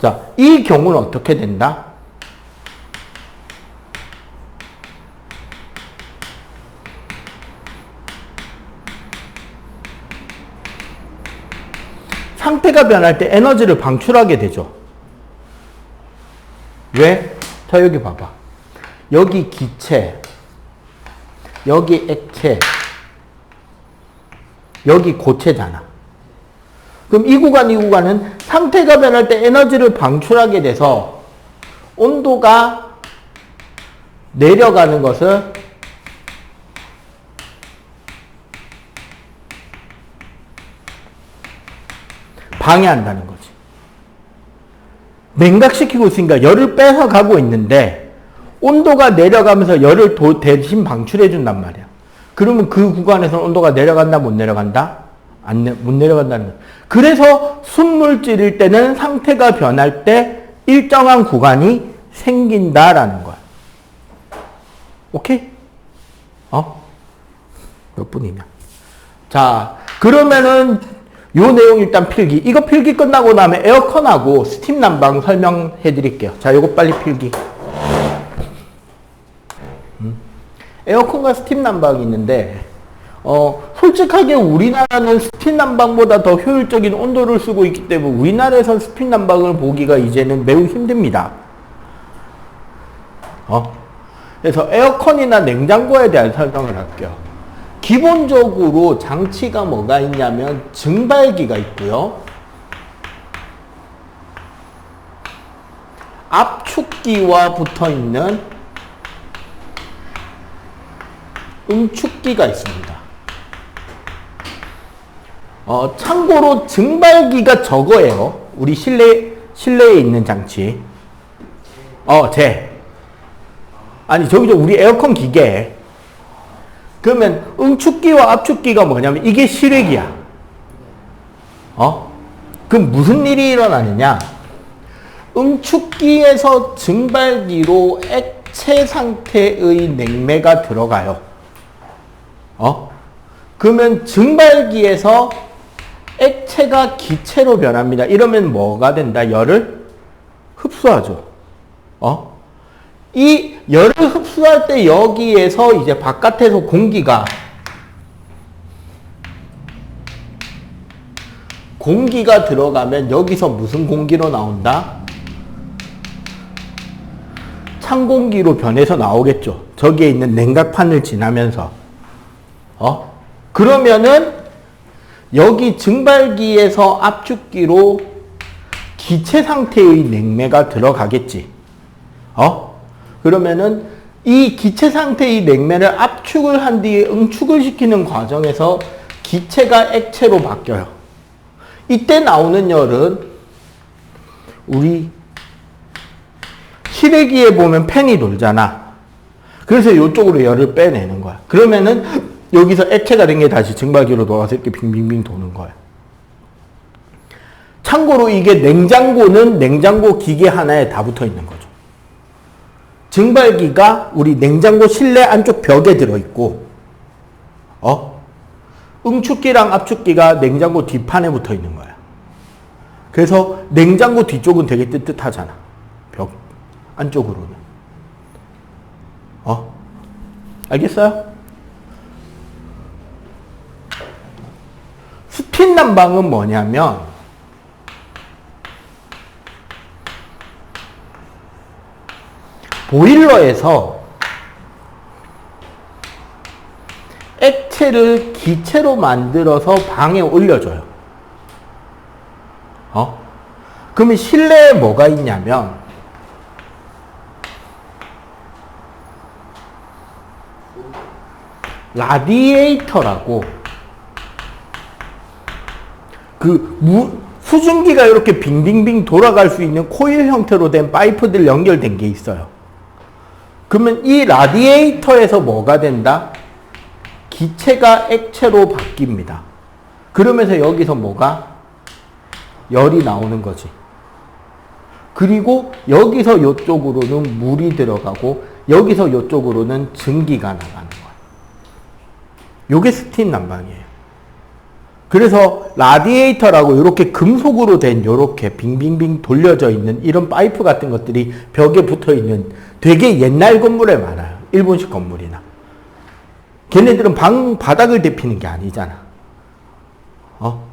자, 이 경우는 어떻게 된다? 상태가 변할 때 에너지를 방출하게 되죠. 왜? 자, 여기 봐봐. 여기 기체, 여기 액체, 여기 고체잖아. 그럼 이 구간은 상태가 변할 때 에너지를 방출하게 돼서 온도가 내려가는 것을 방해한다는 거지. 냉각시키고 있으니까 열을 빼서 가고 있는데 온도가 내려가면서 열을 대신 방출해 준단 말이야. 그러면 그 구간에서 온도가 내려간다, 못 내려간다? 못 내려간다는 거야. 그래서 순물질일 때는 상태가 변할 때 일정한 구간이 생긴다라는 거야. 오케이? 몇 분이냐? 자, 그러면은 요 내용 일단 필기. 이거 필기 끝나고 나면 에어컨하고 스팀 난방 설명해 드릴게요. 자, 요거 빨리 필기. 에어컨과 스팀 난방이 있는데, 솔직하게 우리나라는 스팀 난방보다 더 효율적인 온도를 쓰고 있기 때문에 우리나라에서 스팀 난방을 보기가 이제는 매우 힘듭니다. 그래서 에어컨이나 냉장고에 대한 설명을 할게요. 기본적으로 장치가 뭐가 있냐면 증발기가 있고요. 압축기와 붙어 있는 응축기가 있습니다. 참고로 증발기가 저거예요. 우리 실내에 있는 장치. 아니, 저기죠. 우리 에어컨 기계. 그러면 응축기와 압축기가 뭐냐면 이게 실외기야. 그럼 무슨 일이 일어나느냐? 응축기에서 증발기로 액체 상태의 냉매가 들어가요. 그러면 증발기에서 액체가 기체로 변합니다. 이러면 뭐가 된다? 열을 흡수하죠. 이 열을 흡수할 때 여기에서 이제 바깥에서 공기가 들어가면 여기서 무슨 공기로 나온다? 찬 공기로 변해서 나오겠죠. 저기에 있는 냉각판을 지나면서. 그러면은 여기 증발기에서 압축기로 기체 상태의 냉매가 들어가겠지. 그러면은 이 기체 상태의 냉매를 압축을 한 뒤에 응축을 시키는 과정에서 기체가 액체로 바뀌어요. 이때 나오는 열은 우리 실외기에 보면 팬이 돌잖아. 그래서 이쪽으로 열을 빼내는 거야. 그러면은 여기서 액체가 된 게 다시 증발기로 돌아가서 이렇게 빙빙빙 도는 거야. 참고로 이게 냉장고는 냉장고 기계 하나에 다 붙어 있는 거죠. 증발기가 우리 냉장고 실내 안쪽 벽에 들어있고, 응축기랑 압축기가 냉장고 뒷판에 붙어 있는 거야. 그래서 냉장고 뒤쪽은 되게 뜨뜻하잖아. 벽 안쪽으로는. 알겠어요? 스팀 난방은 뭐냐면 보일러에서 액체를 기체로 만들어서 방에 올려줘요. 그러면 실내에 뭐가 있냐면 라디에이터라고 수증기가 이렇게 빙빙빙 돌아갈 수 있는 코일 형태로 된 파이프들 연결된 게 있어요. 그러면 이 라디에이터에서 뭐가 된다? 기체가 액체로 바뀝니다. 그러면서 여기서 뭐가? 열이 나오는 거지. 그리고 여기서 이쪽으로는 물이 들어가고 여기서 이쪽으로는 증기가 나가는 거야. 요게 스팀 난방이에요. 그래서 라디에이터라고 이렇게 금속으로 된 이렇게 빙빙빙 돌려져 있는 이런 파이프 같은 것들이 벽에 붙어 있는 되게 옛날 건물에 많아요. 일본식 건물이나. 걔네들은 방 바닥을 데피는 게 아니잖아.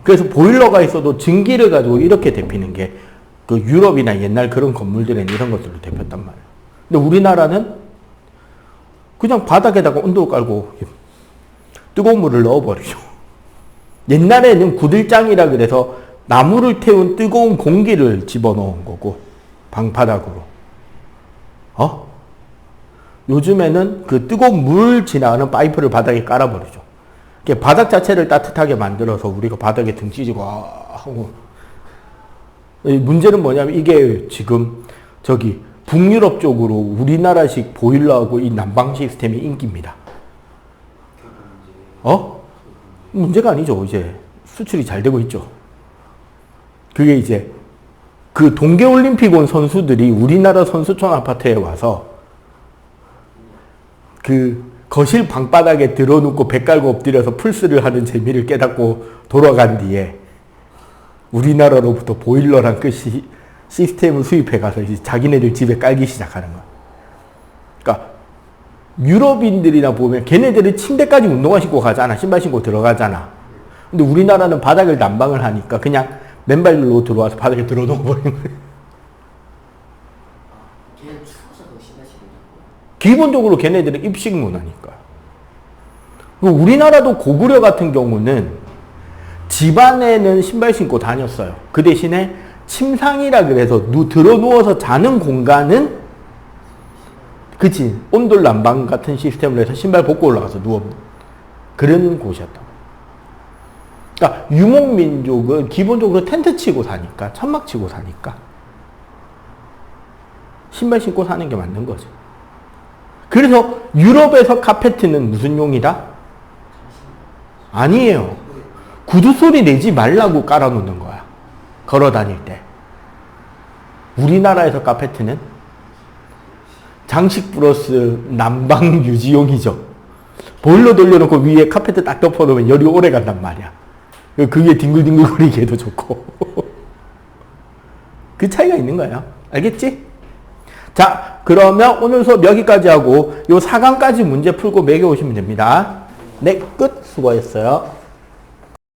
그래서 보일러가 있어도 증기를 가지고 이렇게 데피는 게 그 유럽이나 옛날 그런 건물들에는 이런 것들로 데폈단 말이에요. 근데 우리나라는 그냥 바닥에다가 온도를 깔고 뜨거운 물을 넣어버리죠. 옛날에는 구들장이라 그래서 나무를 태운 뜨거운 공기를 집어넣은 거고 방바닥으로. 요즘에는 그 뜨거운 물 지나가는 파이프를 바닥에 깔아버리죠. 바닥 자체를 따뜻하게 만들어서 우리가 바닥에 등 찢고 하고. 문제는 뭐냐면 이게 지금 저기 북유럽 쪽으로 우리나라식 보일러하고 이 난방 시스템이 인기입니다. 문제가 아니죠. 이제 수출이 잘 되고 있죠. 그게 이제 그 동계올림픽 온 선수들이 우리나라 선수촌 아파트에 와서 그 거실 방바닥에 들어눕고 배 깔고 엎드려서 플스를 하는 재미를 깨닫고 돌아간 뒤에 우리나라로부터 보일러랑 그 시스템을 수입해 가서 이제 자기네들 집에 깔기 시작하는 거야. 그러니까 유럽인들이나 보면 걔네들은 침대까지 운동화 신고 가잖아. 신발 신고 들어가잖아. 근데 우리나라는 바닥을 난방을 하니까 그냥 맨발로 들어와서 바닥에 들어 넣어버리는 거예요. 걔는 추워서 더 신발 신고 있고. 기본적으로 걔네들은 입식 문화니까. 우리나라도 고구려 같은 경우는 집안에는 신발 신고 다녔어요. 그 대신에 침상이라 그래서 들어 누워서 자는 공간은 그치 온돌 난방 같은 시스템으로 해서 신발 벗고 올라가서 누워 그런 곳이었다. 그러니까 유목민족은 기본적으로 텐트 치고 사니까 천막 치고 사니까 신발 신고 사는 게 맞는 거죠. 그래서 유럽에서 카페트는 무슨 용이다? 아니에요. 구두 소리 내지 말라고 깔아놓는 거야. 걸어 다닐 때. 우리나라에서 카페트는 장식 플러스 난방 유지용이죠. 보일러 돌려놓고 위에 카페트 딱 덮어놓으면 열이 오래 간단 말이야. 그게 뒹굴뒹굴거리게 해도 좋고. 그 차이가 있는 거예요. 알겠지? 자, 그러면 오늘 수업 여기까지 하고 요 4강까지 문제 풀고 매겨오시면 됩니다. 네, 끝. 수고하셨어요.